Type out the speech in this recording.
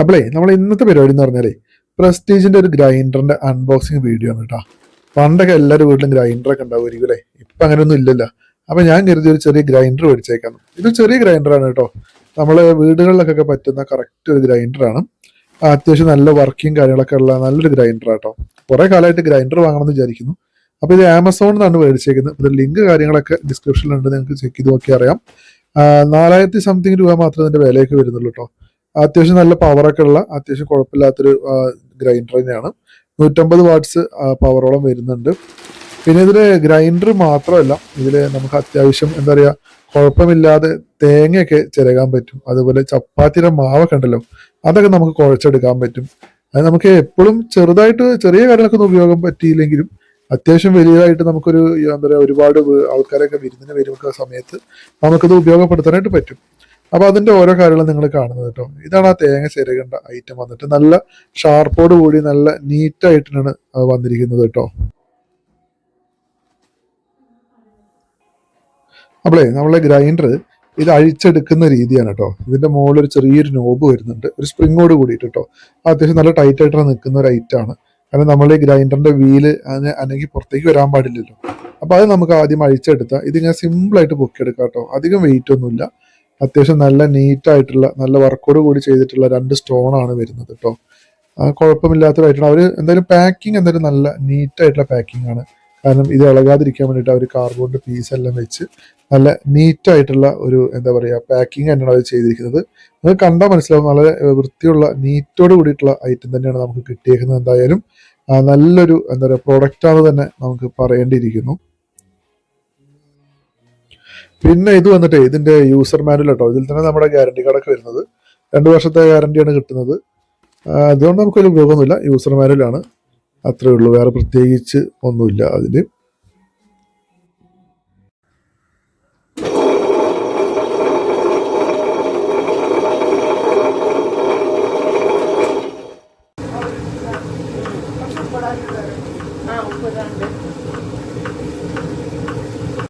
അപ്പളേ നമ്മൾ ഇന്നത്തെ പരിപാടി എന്ന് പറഞ്ഞാലേ പ്രസ്റ്റീജിന്റെ ഒരു ഗ്രൈൻഡറിന്റെ അൺബോക്സിങ് വീഡിയോ ആണ് കേട്ടോ. പണ്ടൊക്കെ എല്ലാവരും വീട്ടിലും ഗ്രൈൻഡറൊക്കെ ഉണ്ടാവുമായിരിക്കും അല്ലേ? ഇപ്പൊ അങ്ങനെയൊന്നും ഇല്ലല്ലോ. അപ്പൊ ഞാൻ കരുതി ഒരു ചെറിയ ഗ്രൈൻഡർ മേടിച്ചേക്കാം. ഇത് ചെറിയ ഗ്രൈൻഡറാണ് കേട്ടോ. നമ്മള് വീടുകളിലൊക്കെ പറ്റുന്ന കറക്റ്റ് ഒരു ഗ്രൈൻഡറാണ്. അത്യാവശ്യം നല്ല വർക്കിംഗ് കാര്യങ്ങളൊക്കെ ഉള്ള നല്ലൊരു ഗ്രൈൻഡർ ആട്ടോ. കുറെ കാലമായിട്ട് ഗ്രൈൻഡർ വാങ്ങണമെന്ന് വിചാരിക്കുന്നു. അപ്പൊ ഇത് ആമസോണിൽ നിന്നാണ് മേടിച്ചേക്കുന്നത്. ഇത് ലിങ്ക് കാര്യങ്ങളൊക്കെ ഡിസ്ക്രിപ്ഷനിലുണ്ട്, നിങ്ങൾക്ക് ചെക്ക് ചെയ്ത് നോക്കി അറിയാം. 4000 സംതിങ് രൂപ മാത്രമേ ഇതിന്റെ വിലയൊക്കെ വരുന്നുള്ളൂ കേട്ടോ. അത്യാവശ്യം നല്ല പവറൊക്കെ ഉള്ള അത്യാവശ്യം കുഴപ്പമില്ലാത്തൊരു ഗ്രൈൻഡർ തന്നെയാണ്. 150 വാട്ട്സ് പവറോളം വരുന്നുണ്ട്. പിന്നെ ഇതില് ഗ്രൈൻഡർ മാത്രമല്ല, ഇതില് നമുക്ക് അത്യാവശ്യം എന്താ പറയാ കുഴപ്പമില്ലാതെ തേങ്ങയൊക്കെ ചിരകാൻ പറ്റും. അതുപോലെ ചപ്പാത്തിയുടെ മാവൊക്കെ ഉണ്ടല്ലോ, അതൊക്കെ നമുക്ക് കുഴച്ചെടുക്കാൻ പറ്റും. അത് നമുക്ക് എപ്പോഴും ചെറുതായിട്ട് ചെറിയ കാര്യങ്ങളൊക്കെ ഒന്നും ഉപയോഗം പറ്റിയില്ലെങ്കിലും അത്യാവശ്യം വലിയതായിട്ട് നമുക്കൊരു എന്താ പറയുക ഒരുപാട് ആൾക്കാരൊക്കെ വിരുന്നിന് വരുന്ന സമയത്ത് നമുക്കത് ഉപയോഗപ്പെടുത്താനായിട്ട് പറ്റും. അപ്പൊ അതിന്റെ ഓരോ കാര്യങ്ങളും നിങ്ങൾ കാണുന്നത് കേട്ടോ. ഇതാണ് ആ തേങ്ങ ചിരകേണ്ട ഐറ്റം വന്നിട്ട് നല്ല ഷാർപ്പോട് കൂടി നല്ല നീറ്റായിട്ടാണ് വന്നിരിക്കുന്നത് കേട്ടോ. അപ്പളേ നമ്മളെ ഗ്രൈൻഡർ ഇത് അഴിച്ചെടുക്കുന്ന രീതിയാണ് കേട്ടോ. ഇതിന്റെ മുകളിൽ ഒരു ചെറിയൊരു നോബ് വരുന്നുണ്ട്, ഒരു സ്പ്രിങ്ങോട് കൂടിയിട്ട് കേട്ടോ. അത്യാവശ്യം നല്ല ടൈറ്റ് ആയിട്ട് നിൽക്കുന്ന ഒരു ഐറ്റാണ്. കാരണം നമ്മൾ ഈ ഗ്രൈൻഡറിന്റെ വീല് അതിന് അനങ്ങി പുറത്തേക്ക് വരാൻ പാടില്ലല്ലോ. അപ്പൊ അത് നമുക്ക് ആദ്യം അഴിച്ചെടുത്താൽ ഇതിങ്ങനെ സിമ്പിൾ ആയിട്ട് പൊക്കിയെടുക്കാം കേട്ടോ. അധികം വെയിറ്റ് ഒന്നുമില്ല. അത്യാവശ്യം നല്ല നീറ്റായിട്ടുള്ള നല്ല വർക്കോട് കൂടി ചെയ്തിട്ടുള്ള 2 സ്റ്റോൺ ആണ് വരുന്നത് കേട്ടോ. കുഴപ്പമില്ലാത്തതായിട്ടാണ് അവർ എന്തായാലും പാക്കിങ് എന്തായാലും നല്ല നീറ്റായിട്ടുള്ള പാക്കിംഗ് ആണ്. കാരണം ഇത് ഇളകാതിരിക്കാൻ വേണ്ടിയിട്ട് അവർ കാർബോണിന്റെ പീസ് എല്ലാം വെച്ച് നല്ല നീറ്റായിട്ടുള്ള ഒരു എന്താ പറയുക പാക്കിംഗ് തന്നെയാണ് അവർ ചെയ്തിരിക്കുന്നത്. നിങ്ങൾക്ക് കണ്ടാൽ മനസ്സിലാവും വളരെ വൃത്തിയുള്ള നീറ്റോട് കൂടിയിട്ടുള്ള ഐറ്റം തന്നെയാണ് നമുക്ക് കിട്ടിയേക്കുന്നത്. എന്തായാലും നല്ലൊരു എന്താ പറയുക പ്രോഡക്റ്റാണ് തന്നെ നമുക്ക് പറയേണ്ടിയിരിക്കുന്നു. പിന്നെ ഇത് വന്നിട്ട് ഇതിന്റെ യൂസർ മാനുവൽ കേട്ടോ. ഇതിൽ തന്നെ നമ്മുടെ ഗ്യാരണ്ടി കാർഡൊക്കെ വരുന്നത് 2 വർഷത്തെ ഗ്യാരണ്ടിയാണ് കിട്ടുന്നത്. അതുകൊണ്ട് നമുക്കൊരു ഉപയോഗമൊന്നുമില്ല. യൂസർ മാനുവലാണ്, അത്രേ ഉള്ളൂ. വേറെ പ്രത്യേകിച്ച് ഒന്നുമില്ല അതില്.